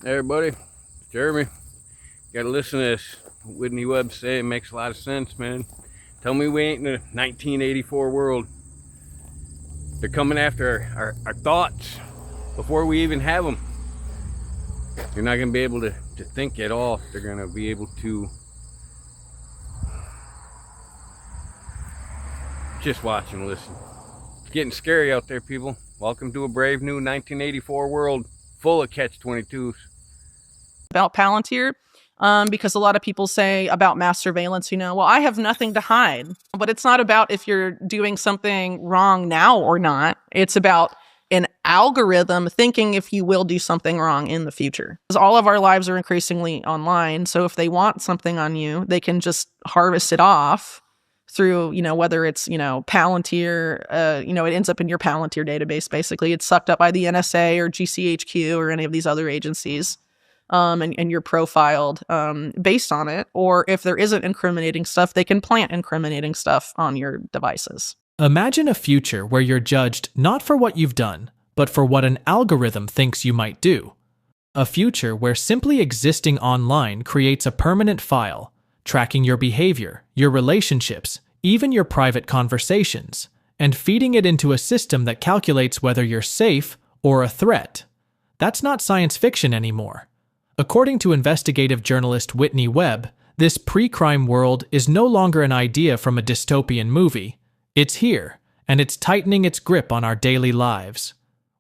Hey everybody, Jeremy. Gotta listen to this. Whitney Webb say it makes a lot of sense, man. Tell me we ain't in a 1984 world. They're coming after our thoughts before we even have them. You're not gonna be able to think at all. They're gonna be able to just watch and listen. It's getting scary out there, people. Welcome to a brave new 1984 world full of catch-22s. About Palantir, because a lot of people say about mass surveillance, well, I have nothing to hide. But it's not about if you're doing something wrong now or not. It's about an algorithm thinking if you will do something wrong in the future. Because all of our lives are increasingly online. So if they want something on you, they can just harvest it off through, whether it's, Palantir, it ends up in your Palantir database, basically. It's sucked up by the NSA or GCHQ or any of these other agencies. And you're profiled based on it. Or if there isn't incriminating stuff, they can plant incriminating stuff on your devices. Imagine a future where you're judged not for what you've done, but for what an algorithm thinks you might do. A future where simply existing online creates a permanent file, tracking your behavior, your relationships, even your private conversations, and feeding it into a system that calculates whether you're safe or a threat. That's not science fiction anymore. According to investigative journalist Whitney Webb, this pre-crime world is no longer an idea from a dystopian movie. It's here, and it's tightening its grip on our daily lives.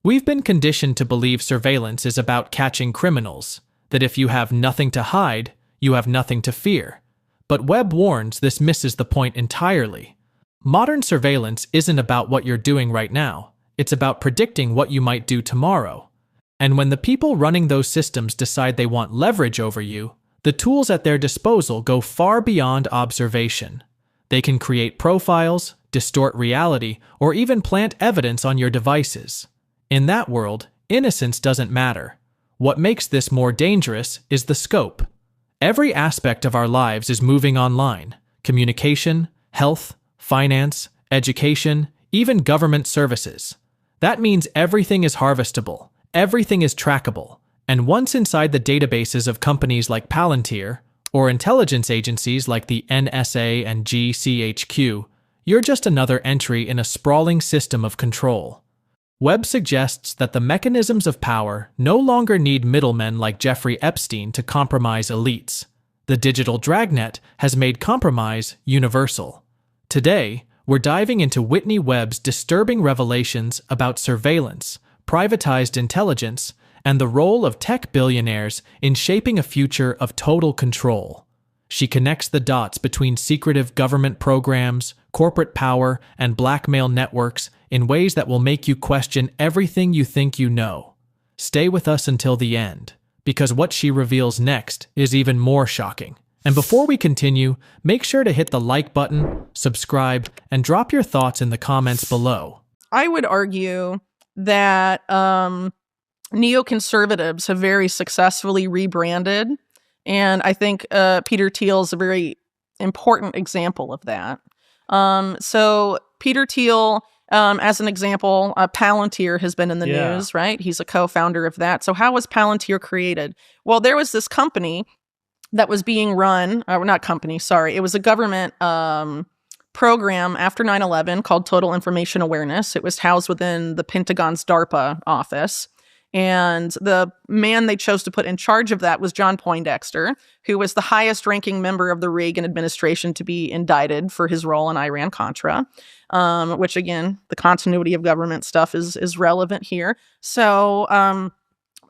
We've been conditioned to believe surveillance is about catching criminals, that if you have nothing to hide, you have nothing to fear. But Webb warns this misses the point entirely. Modern surveillance isn't about what you're doing right now. It's about predicting what you might do tomorrow. And when the people running those systems decide they want leverage over you, the tools at their disposal go far beyond observation. They can create profiles, distort reality, or even plant evidence on your devices. In that world, innocence doesn't matter. What makes this more dangerous is the scope. Every aspect of our lives is moving online: communication, health, finance, education, even government services. That means everything is harvestable. Everything is trackable, and once inside the databases of companies like Palantir, or intelligence agencies like the NSA and GCHQ, you're just another entry in a sprawling system of control. Webb suggests that the mechanisms of power no longer need middlemen like Jeffrey Epstein to compromise elites. The digital dragnet has made compromise universal. Today, we're diving into Whitney Webb's disturbing revelations about surveillance, privatized intelligence, and the role of tech billionaires in shaping a future of total control. She connects the dots between secretive government programs, corporate power, and blackmail networks in ways that will make you question everything you think you know. Stay with us until the end, because what she reveals next is even more shocking. And before we continue, make sure to hit the like button, subscribe, and drop your thoughts in the comments below. I would argue that neoconservatives have very successfully rebranded. And I think Peter Thiel is a very important example of that. So Peter Thiel, as an example, Palantir has been in the news, right? He's a co-founder of that. So how was Palantir created? Well, there was this company that was being run, not company, sorry. It was a government program after 9/11 called Total Information Awareness. It was housed within the Pentagon's DARPA office. And the man they chose to put in charge of that was John Poindexter, who was the highest ranking member of the Reagan administration to be indicted for his role in Iran-Contra, which, again, the continuity of government stuff is relevant here. So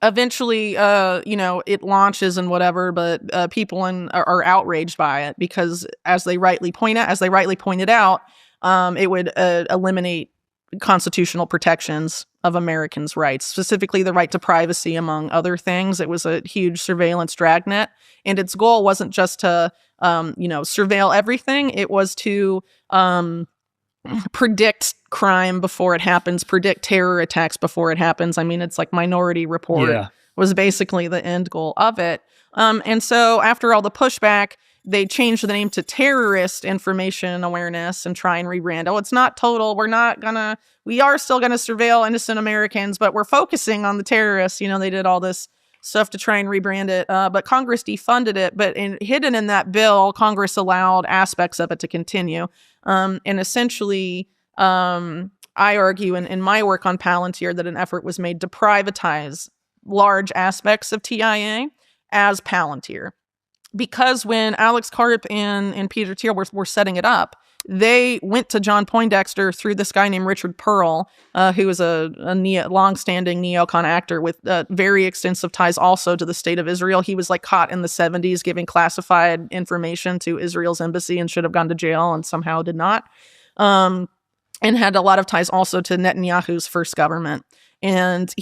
eventually, it launches and whatever, but people are outraged by it because, as they rightly pointed out, it would eliminate constitutional protections of Americans' rights, specifically the right to privacy, among other things. It was a huge surveillance dragnet, and its goal wasn't just to, surveil everything. It was to predict crime before it happens, predict terror attacks before it happens. I mean, it's like Minority Report was basically the end goal of it. And so after all the pushback, they changed the name to Terrorist Information Awareness and try and rebrand. Oh, it's not total. We are still gonna surveil innocent Americans, but we're focusing on the terrorists. They did all this stuff to try and rebrand it. But Congress defunded it. But hidden in that bill, Congress allowed aspects of it to continue. And essentially, I argue in my work on Palantir that an effort was made to privatize large aspects of TIA as Palantir. Because when Alex Karp and Peter Thiel were setting it up, they went to John Poindexter through this guy named Richard Pearl, who was a long-standing neocon actor with very extensive ties also to the state of Israel. He was like caught in the 70s giving classified information to Israel's embassy and should have gone to jail and somehow did not. And had a lot of ties also to Netanyahu's first government. And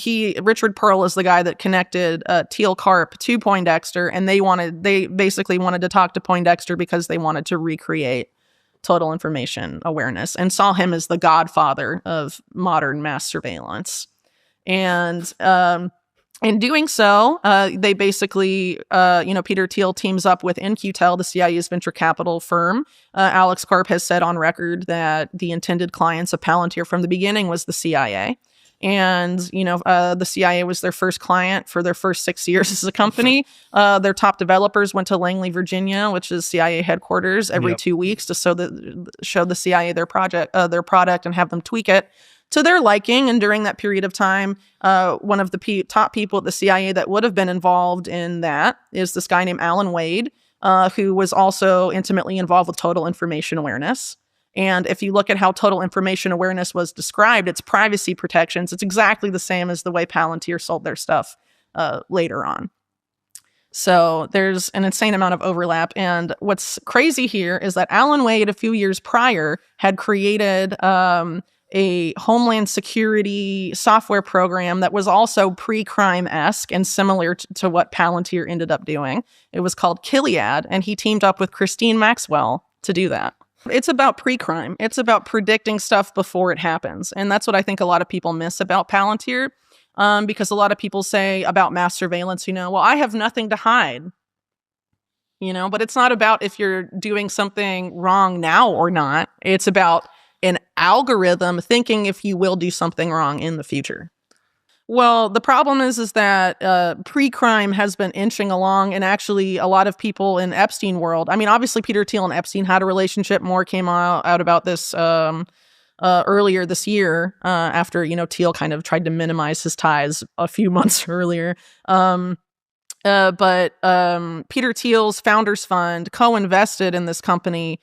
Richard Pearl is the guy that connected Thiel Karp to Poindexter, and they basically wanted to talk to Poindexter because they wanted to recreate total information awareness and saw him as the godfather of modern mass surveillance. And in doing so, they basically, Peter Thiel teams up with In-Q-Tel, the CIA's venture capital firm. Alex Karp has said on record that the intended clients of Palantir from the beginning was the CIA. And, the CIA was their first client for their first 6 years as a company. Their top developers went to Langley, Virginia, which is CIA headquarters, every 2 weeks to show the CIA their product and have them tweak it to their liking. And during that period of time, one of the top people at the CIA that would have been involved in that is this guy named Alan Wade, who was also intimately involved with total information awareness. And if you look at how total information awareness was described, its privacy protections, it's exactly the same as the way Palantir sold their stuff later on. So there's an insane amount of overlap. And what's crazy here is that Alan Wade, a few years prior, had created a Homeland Security software program that was also pre-crime-esque and similar to what Palantir ended up doing. It was called Gilead, and he teamed up with Christine Maxwell to do that. It's about pre-crime. It's about predicting stuff before it happens. And that's what I think a lot of people miss about Palantir, because a lot of people say about mass surveillance, well, I have nothing to hide, but it's not about if you're doing something wrong now or not. It's about an algorithm thinking if you will do something wrong in the future. Well, the problem is that pre-crime has been inching along, and actually a lot of people in Epstein world, obviously Peter Thiel and Epstein had a relationship. More came out about this earlier this year after, Thiel kind of tried to minimize his ties a few months earlier. But Peter Thiel's Founders Fund co-invested in this company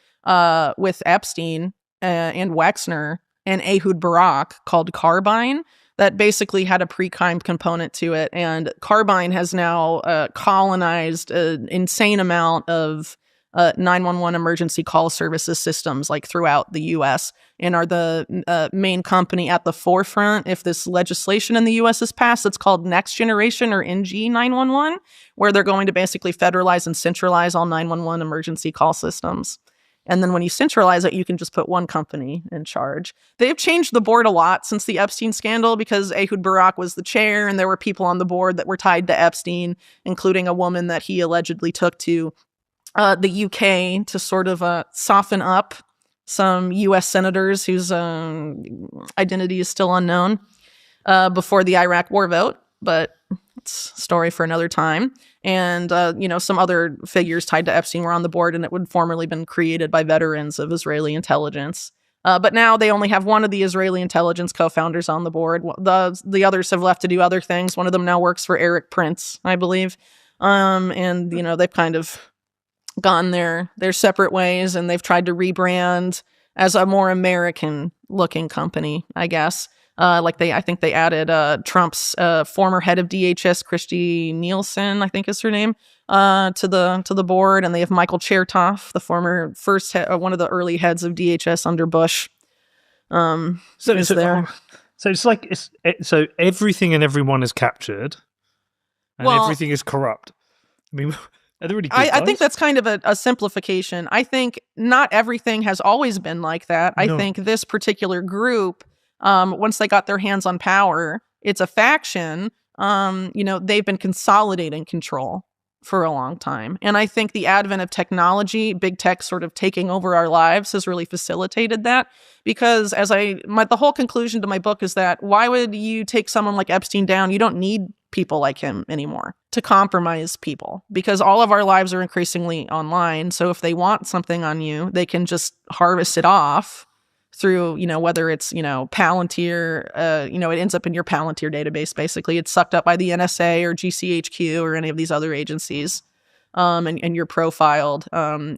with Epstein and Wexner and Ehud Barak called Carbine, that basically had a pre-crime component to it. And Carbine has now colonized an insane amount of 911 emergency call services systems like throughout the U.S. and are the main company at the forefront. If this legislation in the U.S. is passed, it's called Next Generation or NG 911, where they're going to basically federalize and centralize all 911 emergency call systems. And then when you centralize it, you can just put one company in charge. They've changed the board a lot since the Epstein scandal because Ehud Barak was the chair and there were people on the board that were tied to Epstein, including a woman that he allegedly took to the UK to sort of soften up some US senators whose identity is still unknown before the Iraq war vote. But it's a story for another time. And, some other figures tied to Epstein were on the board, and it would formerly been created by veterans of Israeli intelligence. But now they only have one of the Israeli intelligence co-founders on the board. The others have left to do other things. One of them now works for Eric Prince, I believe. And, they've kind of gone their separate ways, and they've tried to rebrand as a more American-looking company, I guess. I think they added Trump's former head of DHS, Christy Nielsen, I think is her name, to the board, and they have Michael Chertoff, the former one of the early heads of DHS under Bush. So it's like so everything and everyone is captured, and everything is corrupt. Are they really good I think that's kind of a simplification. I think not everything has always been like that. I think this particular group, once they got their hands on power, it's a faction. They've been consolidating control for a long time. And I think the advent of technology, big tech sort of taking over our lives, has really facilitated that. Because the whole conclusion to my book is that why would you take someone like Epstein down? You don't need people like him anymore to compromise people, because all of our lives are increasingly online. So if they want something on you, they can just harvest it off through, whether it's, Palantir, it ends up in your Palantir database. Basically, it's sucked up by the NSA or GCHQ or any of these other agencies. And you're profiled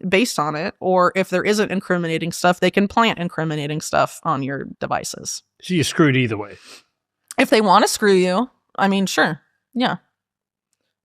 based on it. Or if there isn't incriminating stuff, they can plant incriminating stuff on your devices. So you're screwed either way. If they want to screw you, sure. Yeah.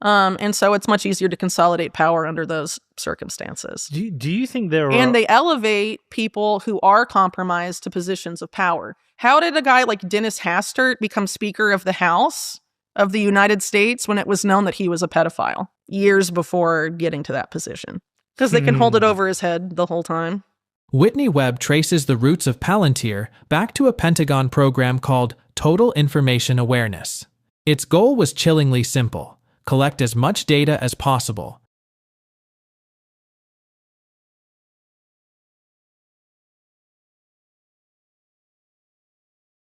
And so it's much easier to consolidate power under those circumstances. Do you think there are... And they elevate people who are compromised to positions of power. How did a guy like Dennis Hastert become Speaker of the House of the United States when it was known that he was a pedophile years before getting to that position? Because they can hold it over his head the whole time. Whitney Webb traces the roots of Palantir back to a Pentagon program called Total Information Awareness. Its goal was chillingly simple: collect as much data as possible,